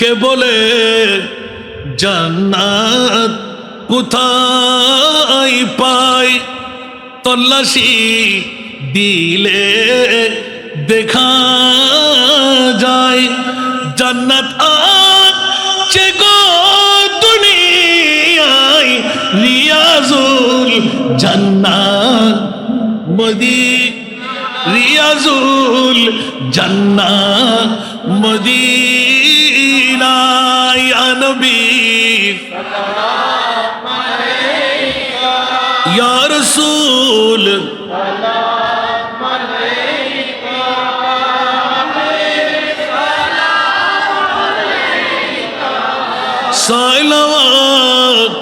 কে বলে জান্নাত কোথায় পাই, তল্লাশি দিলে দেখা যায়। জান্নাত আছে গো দুনিয়ায়, রিয়াজুল জান্নাত রিয়াজুল জান্নাত মদিনায়। ইয়া নবী ইয়া রাসূল সালাওয়াত।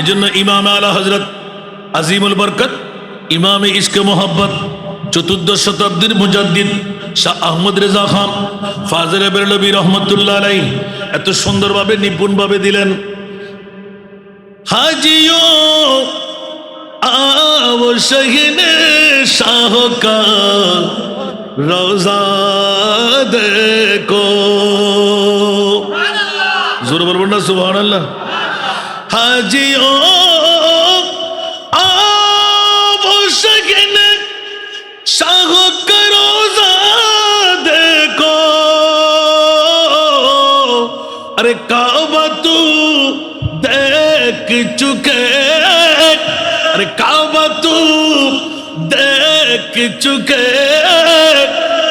এজন্য ইমাম আলা হযরত আজিমুল বরকত ইমামে ইশকে মোহাব্বত 14th শতাব্দীর মুজাদ্দিদ শাহ আহমদ রেজা খান ফাজিল বেরলভী রহমতুল্লাহ আলাইহি এত সুন্দরভাবে নিপুণভাবে দিলেন। হাজিও आओ शहीने शाह का रोजा देखो, जोर बोल बोलना सुभान अल्लाह। हाजियों आओ शहीने शाह का रोजा देखो, अरे काबा तू देख चुके, अरे काबा तू देख चुके,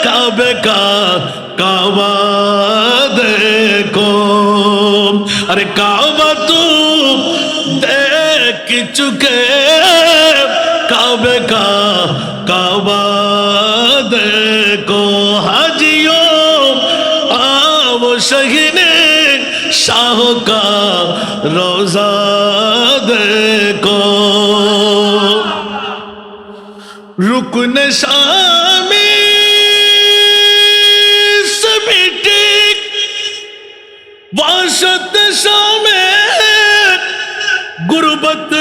काबे का काबा देखो, अरे काबा तू देख चुके, काबे का काबा देखो। हाजियों आओ शहीने शाह का रोजा देखो, रुकन शामी सभी ठीक वाशत शामे गुरबत,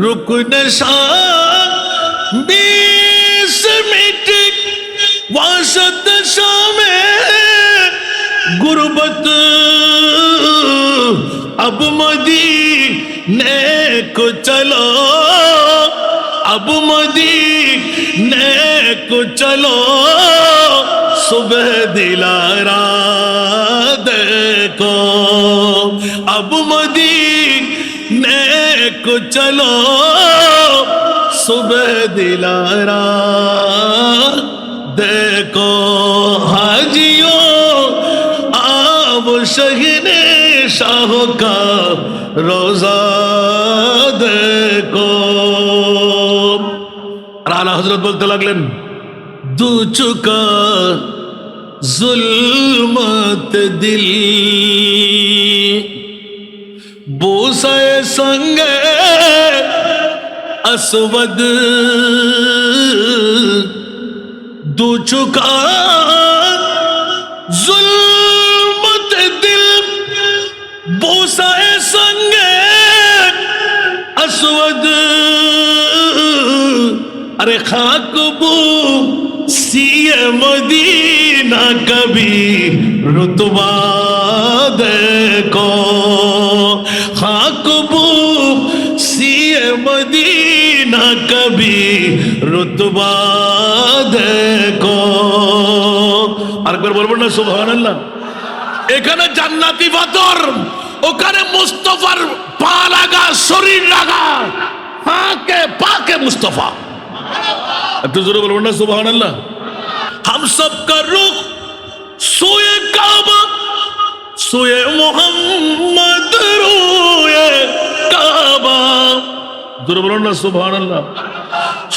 रुकन शामी सभी ठीक वाशत शामे गुरबत, अब मदीने को चलो, अब मदीने को चलो, सुबह दिलारा देखो, अब मदीने को चलो, सुबह दिलारा देखो। हाजियों आओ शहीने शाह का रोजा देखो। आला हजरत बोलते लगलेन, दू चुका जुल्मत दिल बोसाए संगे असवद, दू चुका जुल्मत दिल बोसाए संगे असवद, अरे खाक बू सीए मदीना कभी रुतबा देखो, खाक बू सीए मदीना कभी रुतबा देखो। আরেকবার বলবো না সুবহানাল্লাহ। এখানে জান্নাতি পাথর, ওখানে মুস্তাফার পা লাগা, শরীর লাগা, পাকে পাকে মুস্তাফা। একটু জোরে বলবো না সুবহানাল্লাহ। हम सब का रुख सोए काबा, सोए मोहम्मद रोए काबा, जोरे बोलो ना सुबहानल्लाह।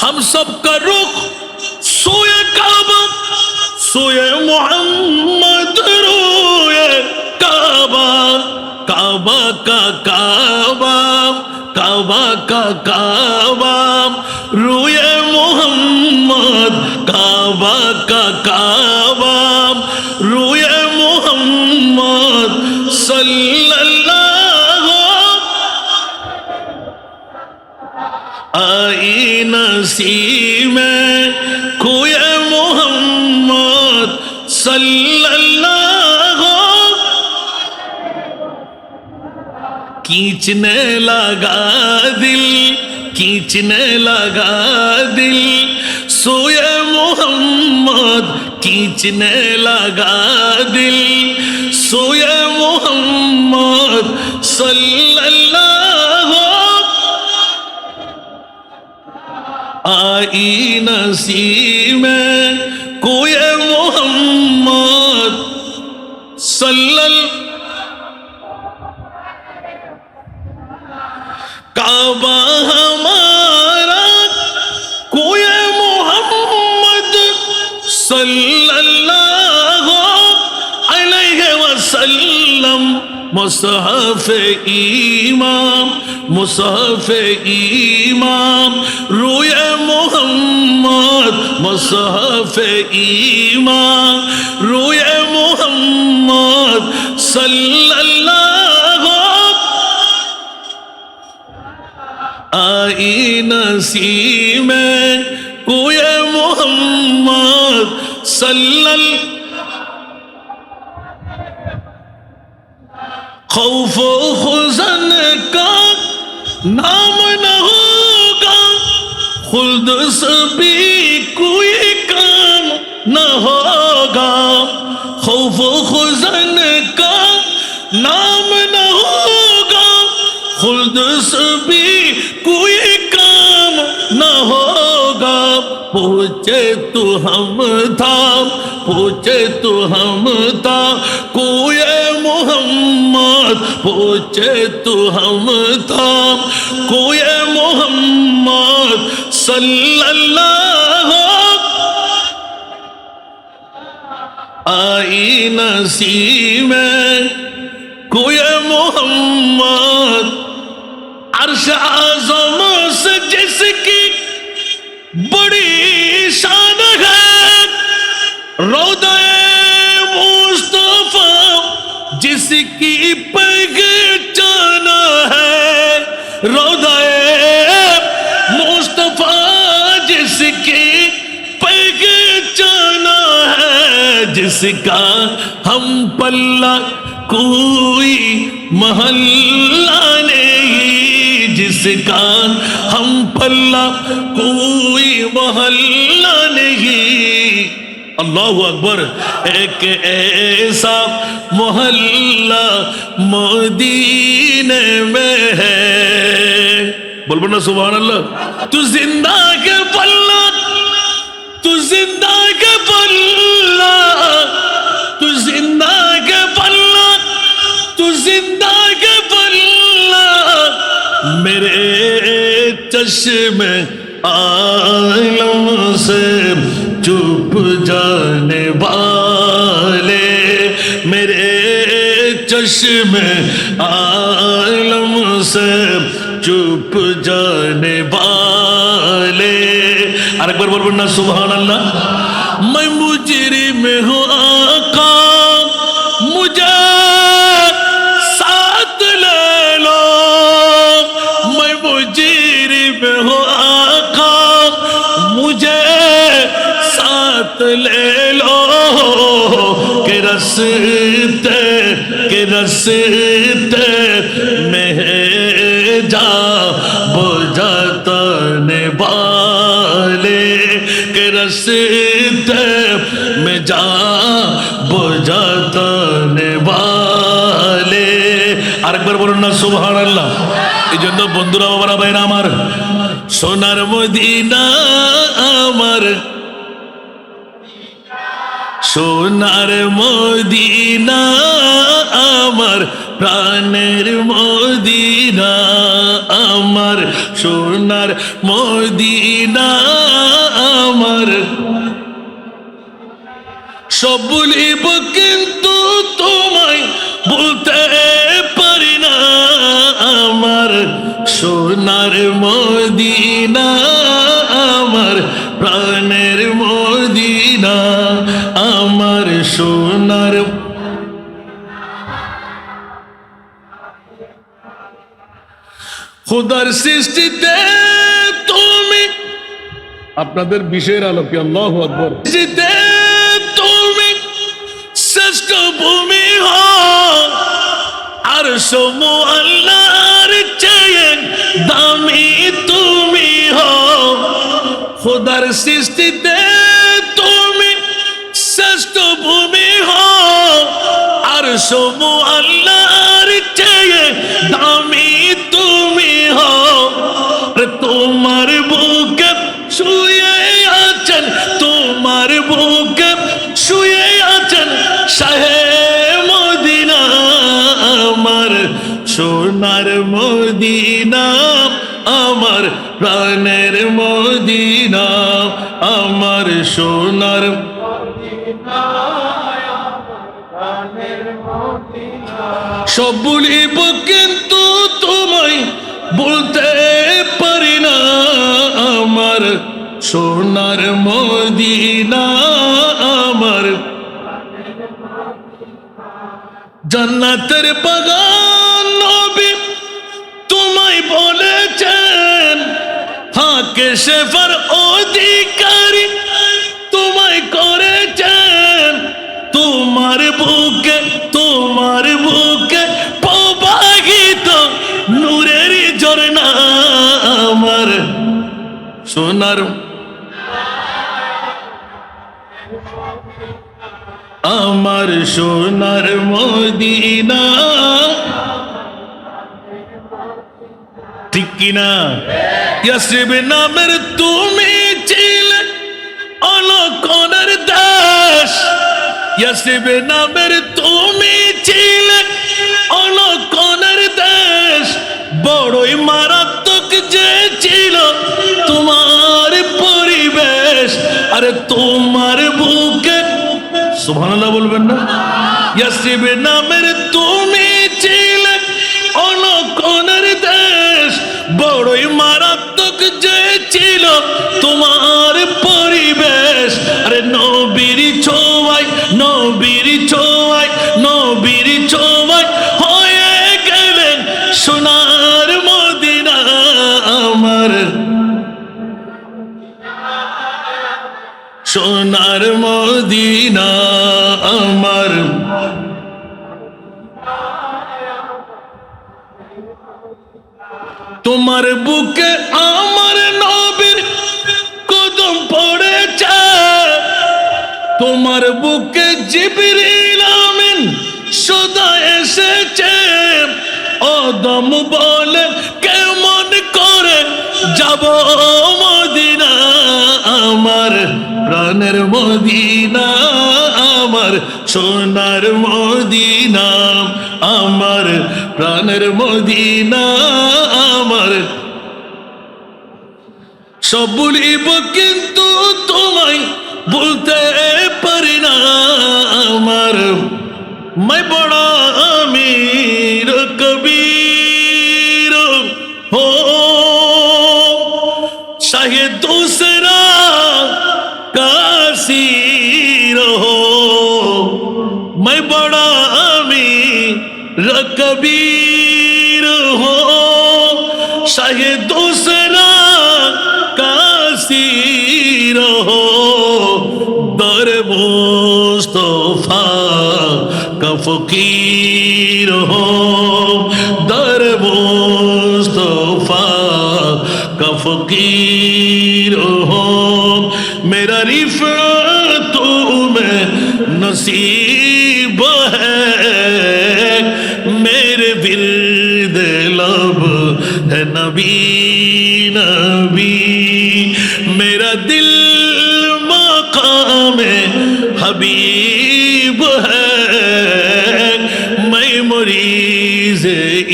हम सब का रुख सोए काबा, सोए मोहम्मद रोए काबा, काबा का काबा, काबा का काबा रोए मोहम्मद, काबा का काबा रोए मोहम्मद सल्लल्लाहु आई नसीब में खोए सल्लल्लाहु खींचने लगा दिल, खींचने लगा दिल सोए मोहम्मद, खींचने लगा दिल सोए मोहम्मद सल्लल्लाहु। आई नसीब में कोई मोहम्मद सल्लल्लाहु। काबा हमारा कोई मोहम्मद सल्लल्लाहु अलैहि वसल्लम। मुसहफ इमाम, मुसहफ इमाम रोए मोहम्मद, मुसहफ इमाम रोए मोहम्मद सल्लल्लाहु। आई नसीब में कोई मोहम्मद सल्लल्लाहु। खौफ खुजन का नाम न होगा, खुल्द सभी कोई काम न होगा। खौफ खुजन का नाम न होगा, खुल्द सभी कोई काम न होगा। पूछे तो हम था, पूछे तो हम था कोई मोहम्मद, पूछे तो हम था कोई मोहम्मद सल्लल्लाहु। आई नसीब में कोई मोहम्मद। अर्श आज़म से जिसकी बड़ी शान है, रौदा-ए मुस्तफा जिसकी पहचान है, रौदा-ए मुस्तफा जिसकी पहचान है, जिसका हम पल्ला कोई महल्ला नहीं, जिसका हम पल्ला कोई महल्ला नहीं। अल्लाहु अकबर। एक ऐसा मोहल्ला मदीने में है, बोल बोलना सुभान अल्लाह। तू जिंदा के पल्ला, तू जिंदा के पल्ला, तू जिंदा के पल्ला, तू जिंदा के पल्ला मेरे चश्मे आलम से चुप जाने वाले, मेरे चश्मे आलम से चुप जाने वाले। एक बार बोल बोलना सुभान अल्लाह। मैं मुजरिम हूँ आका, मुझे साथ ले लो। मैं मुजरिम हूँ आका, मुझे साथ ले लो। के रस्ते में जा बुझाने वाले, के रस्ते में जा बुझाने वाले। আরেকবার বলুন না সুবহানাল্লাহ। এই জন্য বন্ধুরা বাবারা ভাইরা আমার, সোনার মদিনা আমার, সোনার মদিনা আমার, প্রাণের মদিনা আমার, সোনার মদিনা আমার। সব বলিব কিন্তু তোমায় বলতে পারি না আমার, সোনার মদিনা আমার, প্রাণের মদিনা আমার, সোনার। খোদার সৃষ্টিতে তুমি, আপনাদের বিষয়ের আলোকে আল্লাহু আকবার, সৃষ্টিতে তুমি ভূমি হও আরশ মুআল্লার চেয়ে দামি তুমি হও খোদার সৃষ্টিতে তুমি শ্রেষ্ঠ ভূমি হও আরশ মুআল্লার চেয়ে দামি তুমি হও তোমার বুকে শুয়ে আছেন তোমার বুকে শুয়ে আছেন শাহে মদিনা আমার সোনার মদিনা আমার প্রাণের মদিনা আমার সোনার সব ভুলিব কিন্তু তোমায় বলতে পারি না আমার সোনার মদিনা আমার জান্নাতের বাগান নবী তোমায় বলেছেন হাকে শেফার অধিকারী তোমায় করেছেন তোমার বুকে প্রবাহিত নূরের ঝর্ণা আমার সোনার আমার সোনার মদিনা ঠিক কিনা ইয়াসরিব নামের তুমি ছিলে অলকনের দাস ইয়াসরিব নামের তুমি ছিলে অলকনের দেশ বড়ই মারাত্মক যে ছিল তোমার পরিবেশ আরে তোমার বুকে সুবহানাল্লাহ বলবেন না ইয়াসরিব নামের তুমি ছিলে অলকনের দেশ বড়ই মারাত্মক যে ছিল তোমার পরিবেশ আরে নবীর ছোঁয়ায় হয়ে গেলেন সোনার মদিনা আমার সোনার মদিনা আমার তোমার বুকে আমার নবীর কদম পড়েছে তোমার বুকে জিবরিল আমিন সদা এসেছে অদম বলে কেমন করে যাব মদিনা আমার প্রাণের মদিনা আমার সোনার মদিনা আমার প্রাণের মদিনা আমার সব ভুলিব কিন্তু তোমায় বলতে পারি না আমার मैं बड़ा अमीर कबीर हो शायद दूसरा कासीर हो मैं बड़ा अमीर कबीर हो शायद दूसरा कासीर हो दर मुस्तफा का फकीर हो दर मुस्तफा का फकीर हो मेरा रिफ़त में नसीब है मेरे विर्द लब है नबी नबी मेरा दिल मकाम हबीब है मैं मरीज़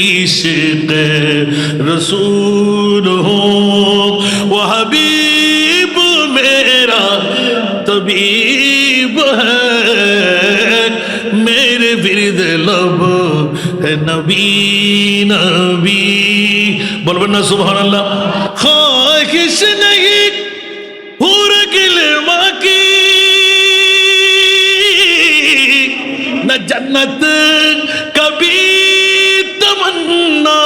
इश्क़ रसूल हूँ वो हबीब मेरा तबीब है मेरे विर्द लब है नबी नबी बोल ना सुभान अल्लाह ख्वाहिश नहीं हुर गिलमा की न जन्नत कभी तमन्ना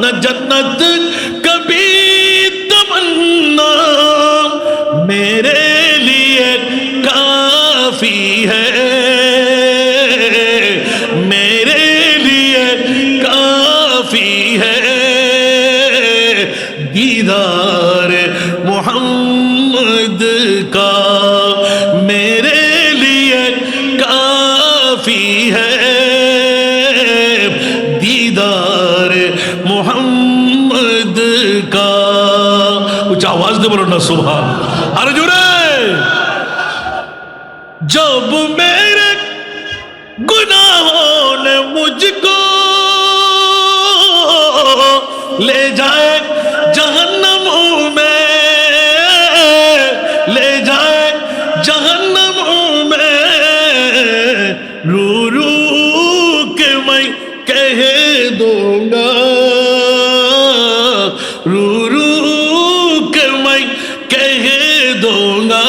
न जन्नत कभी तमन्ना मेरे लिए काफी है का मेरे लिए काफी है दीदार मोहम्मद का। कुछ आवाज दे बोलो ना सुभान। अरे जुड़े जब मेरे गुनाहों ने मुझको ले जाए जहन्नम में, ले जाए जहन्नम में, रू रू के मैं कह दूंगा, रू रू के मैं कह दूंगा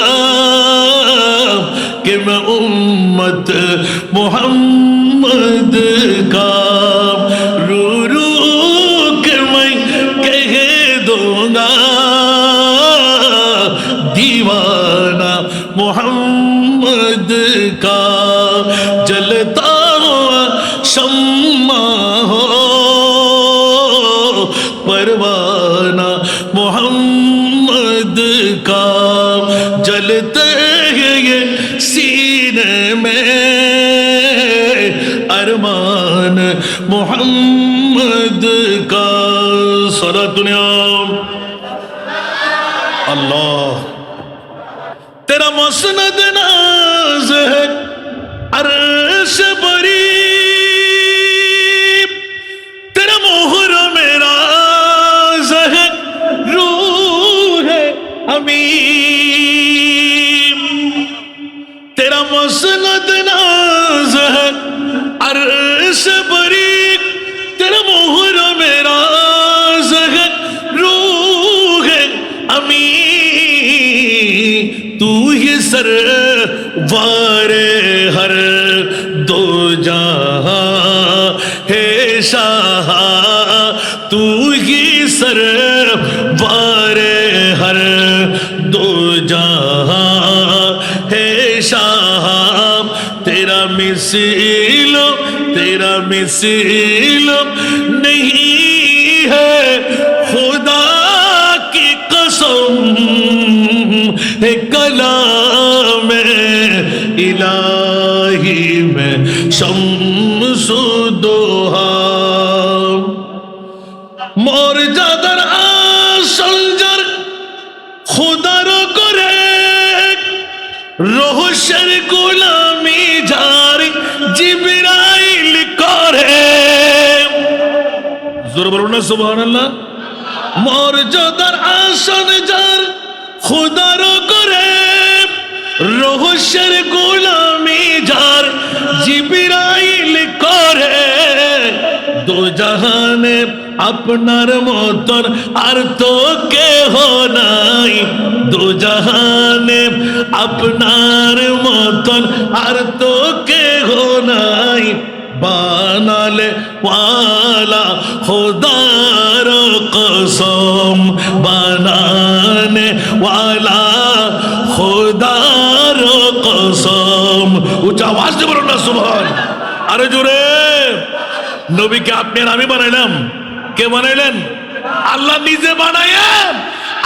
कि मैं उम्मत मोहम्मद का, रू रू के मैं कह दूंगा दीवाना मोहम्मद का। जलता हुआ शम्मा हो परवाना मोहम्मद का, जलते हैं ये सीने में अरमान मोहम्मद का। सलातुन्या अल्लाह तेरा मसनद नाज है अर्श बरी, तेरा मोहर मेरा है रूह है अमीर, तेरा मसनद नाज है अर्श बरी, तेरा मोहर मेरा है रूह है अमीर, तू ही सरवारे हर दो जहां है शाह, तू ही सरवारे हर दो जहां है शाह, तेरा मिसिलो नहीं है खुदा की कसम है कलाम इलाही में शम्सुद्दोहा। মর্যাদার আসল যার খোদার করে রহস্যের গোলামি যার জিবরাইল করে। জোরে বলুন না সুবহানাল্লাহ। মর্যাদার আসল যার খোদার করে রহস্যের গোলামি যার জিবরাইল করে। দো জাহানে আপনার মতন আর তো কেহ নাই, দো জাহানে আপনার মতন আর তো কেহ নাই, বানালে ওয়ালা খোদার কসম, বানানে ওয়ালা খোদার কসম। উচ্চ আওয়াজ দিয়ে বলুন না সুবহান। আরে জোরে। নবীকে আপনি আর আমি বানাইলাম, কে বানাইলেন? আল্লাহ নিজে বানায়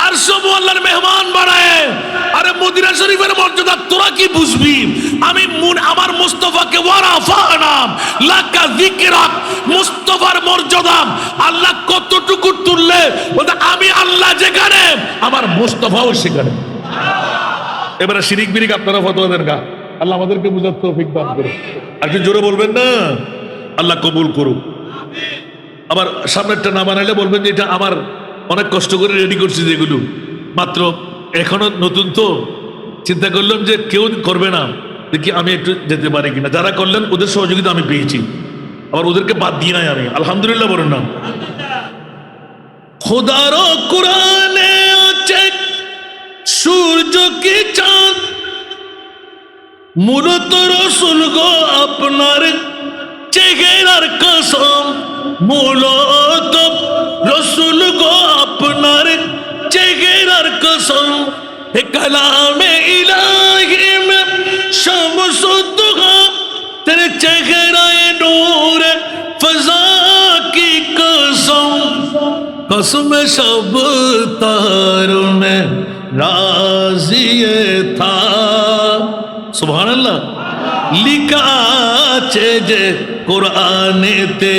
আর সব আল্লাহর মেহমান বানায়। আরে মদিনা শরীফের মর্যাদা তোরা কি বুঝবি? আমি আমার মুস্তাফাকে ওয়ারাফানা লাকা যিকরাক, মুস্তাফার মর্যাদা আল্লাহ কতটুকু তুললে বলতে আমি আল্লাহ যেখানে আমার মুস্তাফাও সেখানে। এবারে শিরিক বিরিক আপনারা ফতোয়া দেন গা, আল্লাহ আমাদেরকে বুঝার তৌফিক দান করুন। আর কি জোরে বলবেন না? আল্লাহ কবুল করুক। আবার সামনেরটা না বানাইলে বলবেন যে এটা আমার অনেক কষ্ট করে রেডি করছি, যেগুলো মাত্র এখনো নতুন, তো চিন্তা করলাম যে কেউ করবে না, দেখি আমি একটু যেতে পারি কিনা। যারা করলেন ওদের সহযোগিতা আমি পেয়েছি, আবার ওদেরকে বাদ দিয়ে নাই আমি, আলহামদুলিল্লাহ বলেন না। খোদার কোরআনে আছে সূর্য কি চাঁদ, মূলত রসুল গো আপনার চেহারার কসম, মূলত রসুল গো আপনার চেহারার কসম, হে কালামে ইলাহি মে শামসুদ্দোহা, তেরে চেহারায়ে নূর ফজা কি কসম, कसम शब तारों में রাজিয়ে থা। সুবহানাল্লাহ। লিখা আছে যে কোরআনেতে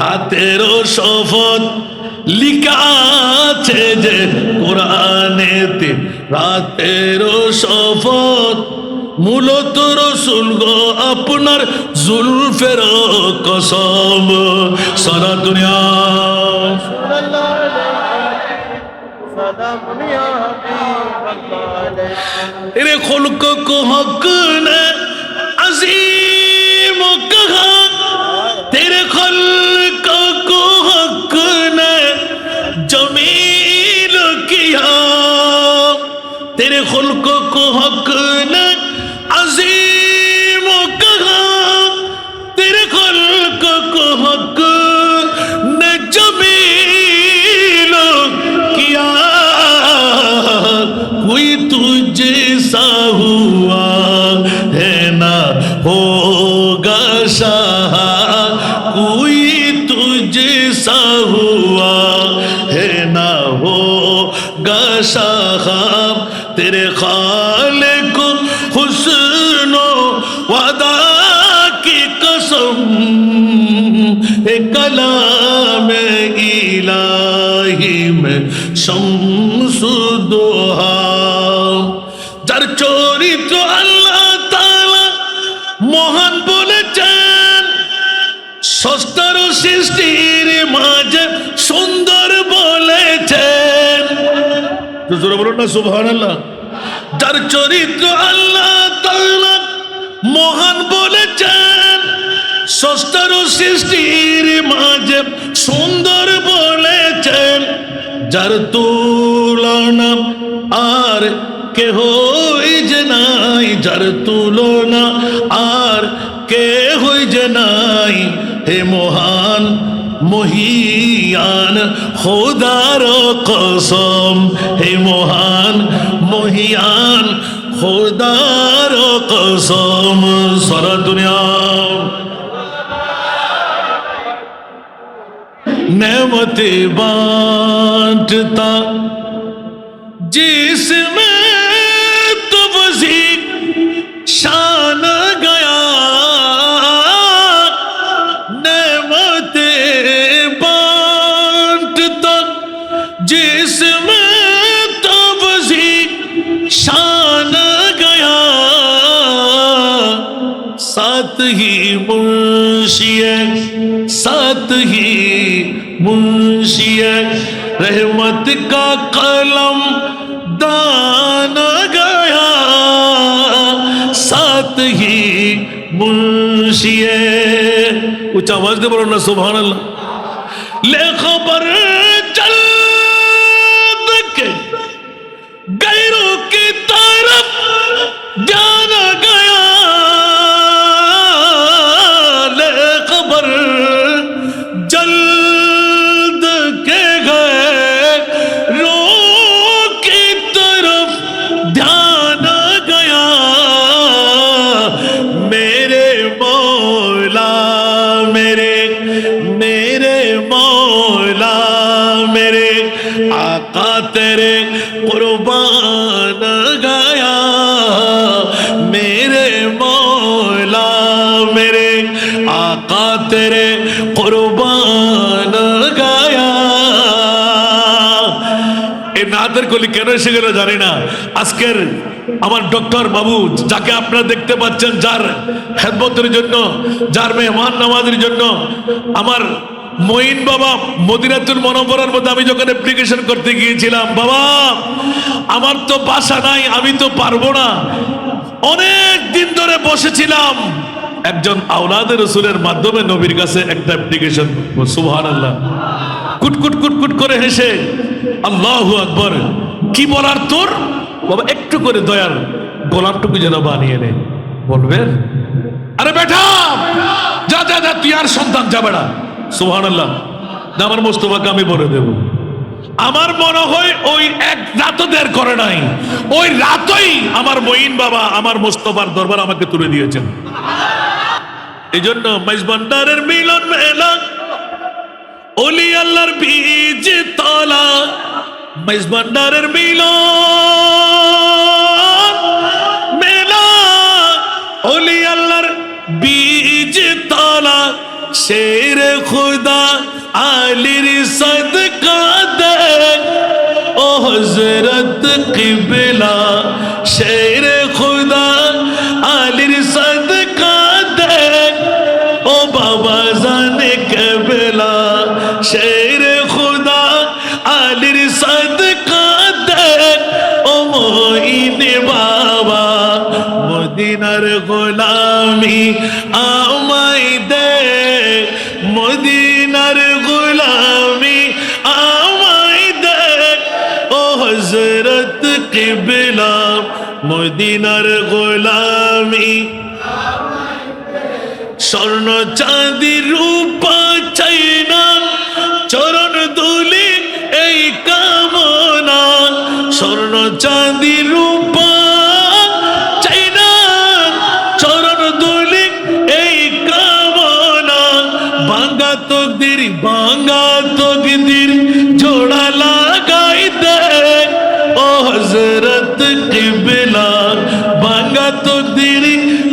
রাতেরও শপথ, লিখা আছে যে কোরআনেতে রাতেরও শপথ, মূলত রসুল গো আপনার জুলফের কসম। সারা দুনিয়া तेरे खुल्क को हक ने अजीम कहा, तेरे खुल्क को हक ने जमील किया, तेरे खुल्क को हक ने अजीम कहा, तेरे खुल्क को हक ने जमील किया, कोई तुझसा हुआ है ना होगा शाह, कोई तुझसा हुआ है ना होगा शाह, तेरे खालिक हुस्नो वादा की कसम, कलाम इलाही में शम्सुद्दोहा। যার চরিত্র আল্লাহ তাআলা মহান বলেছেন, সস্তার সৃষ্টির মাঝে সুন্দর বলেছেন। জোরে বলুন না সুবহানাল্লাহ। যার চরিত্র আল্লাহ তাআলা মহান বলেছেন, সস্তার সৃষ্টির মাঝে সুন্দর বলেছেন, যার তুলনা আর কেহই যে নাই, যার তুলনা আর কেহই যে নাই, হে মহান মহিয়ান খোদার কসম, হে মহান মহিয়ান খোদার কসম। সারা দুনিয়া नेमते बांटता जिसमें तो वसी शान गया, नेमते बांटता जिसमें तो वसी शान गया, साथ ही मुंशिए साथ ही मुंशिए रहमत का कलम दान गया, साथ ही मुंशिए। ऊंचा आवाज दे बोलो ना सुभान अल्लाह। ले खबर जल्द के गैरों की तरफ ध्यान गया, ले खबर जल्द के गैरों की तरफ ध्यान गया, मेरे मौला मेरे मेरे मौला मेरे आका तेरे कुर्बान गया, मेरे मौला मेरे आका तेरे कुर्बान गया। এই নাদের কলি কেন এসে গেল জানি না। আজকের আমার ডক্টর বাবু যাকে আপনারা দেখতে পাচ্ছেন, যার খেদমতের জন্য, যার মেহমান নামাজের জন্য আমার মঈন বাবা মদিনাতুল মুনাওয়ারার মধ্যে আমি যখন অ্যাপ্লিকেশন করতে গিয়েছিলাম, বাবা আমার তো বাসা নাই, আমি তো পারবো না, অনেক দিন ধরে বসেছিলাম, একজন আওলাদে রসুলের মাধ্যমে নবীর কাছে একটা অ্যাপ্লিকেশন। সুবহানাল্লাহ। কুটকুট কুটকুট করে হেসে আল্লাহু আকবার, কি বলার তোর বাবা, একটু করে দয়ার গোলাপটুকু যেন বানিয়ে নে। বলবেন আরে বেটা যা যা যা, তুই আর সন্তান যা বেড়া। সুবহানাল্লাহ। না আমার মোস্তফাকে আমি বলে দেব। আমার মনে হয় ওই এক রাতও দের করে নাই, ওই রাতই আমার মঈন বাবা আমার মোস্তফার দরবার আমাকে তুলে দিয়েছেন। এই জন্য মাইজবান্ডারের মিলন মেলা, ওলি আল্লাহর বীজ তলা, মাইজ ভান্ডারের মিলন মেলা ওলি আল্লাহর বীজ তলা শের খুদা আলীর সদকা দেন ও হযরত কিবলা শের খুদা আলীর সদকা দেন ও বাবা জানে কিবলা শের খুদা আলীর সদকা দেন ও মঈন বাবা মদিনার গোলামি আমায় দে মদিনার গোলামি আমায় দে ও হযরত কিবলা মদিনার গোলামি স্বর্ণ চাঁদি রূপা চাই না চরণ দুলি এই কামনা স্বর্ণ চাঁদি রূপা চাই না চরণ দুলি এই কামনা ভাঙ্গা তকদির জোড়া লাগাই দে ও হযরত কিবলা ভাঙ্গা তকদির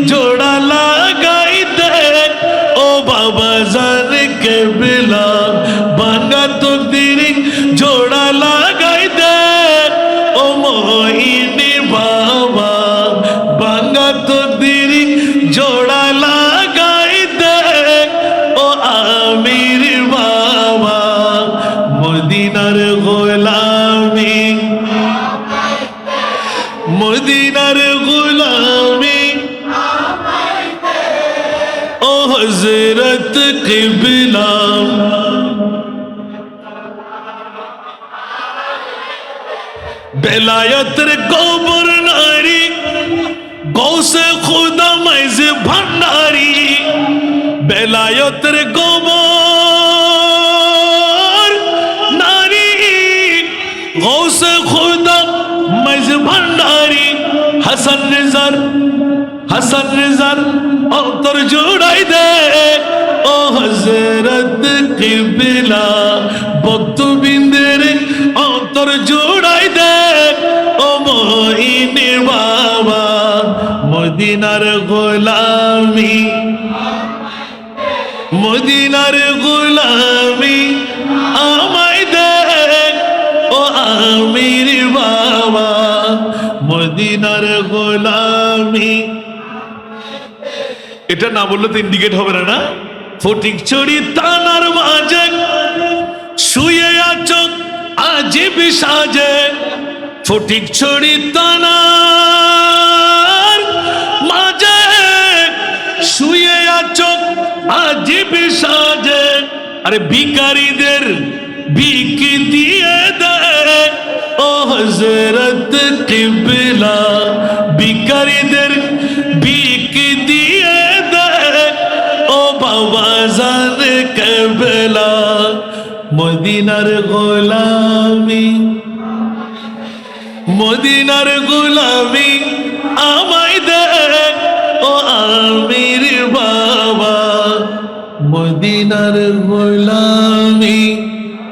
জোড়া লাগাই দে ও বাবা জান কিবলা ভাঙ্গা তকদির জোড়া লাগাই দে ও মঈন বাবা ভাঙ্গা তকদির জোড়া লাগাই দে ও আমির বাবা মদিনার গোলামি মদিনার গোলামি ও হযরত কিবলা বেলায়েতের কবর নারী গৌসে খুদা মাইজ ভান্ডারি বেলায়েতের কবর নারী গৌসে খুদা মাইজ ভান্ডারি হাসান রেজার অন্তর জোড়াই দে ও হযরত কিবলা ভক্তবৃন্দের অন্তর জোড়াই দে ও মঈন বাবা মদিনার গোলামি মদিনার গোলামি আমায় দে ও আমির বাবা মদিনার গোলামি এটা না বললে তো ইন্ডিকেট হবে না ফটিকছড়ি থানার মাঝে শুয়ে আছো আজিব সাজে ফটিকছড়ি থানার মাঝে শুয়ে আছো আজিব সাজে আরে ভিখারীদের ভিক দিয়ে দে ও হযরত কিবলা ভিখারীদের ভিক দিয়ে দে ও বাবা জান কিবলা মদিনার গোলামি মদিনার গোলামি আমায় দে ও আমির বাবা মদিনার গোলামি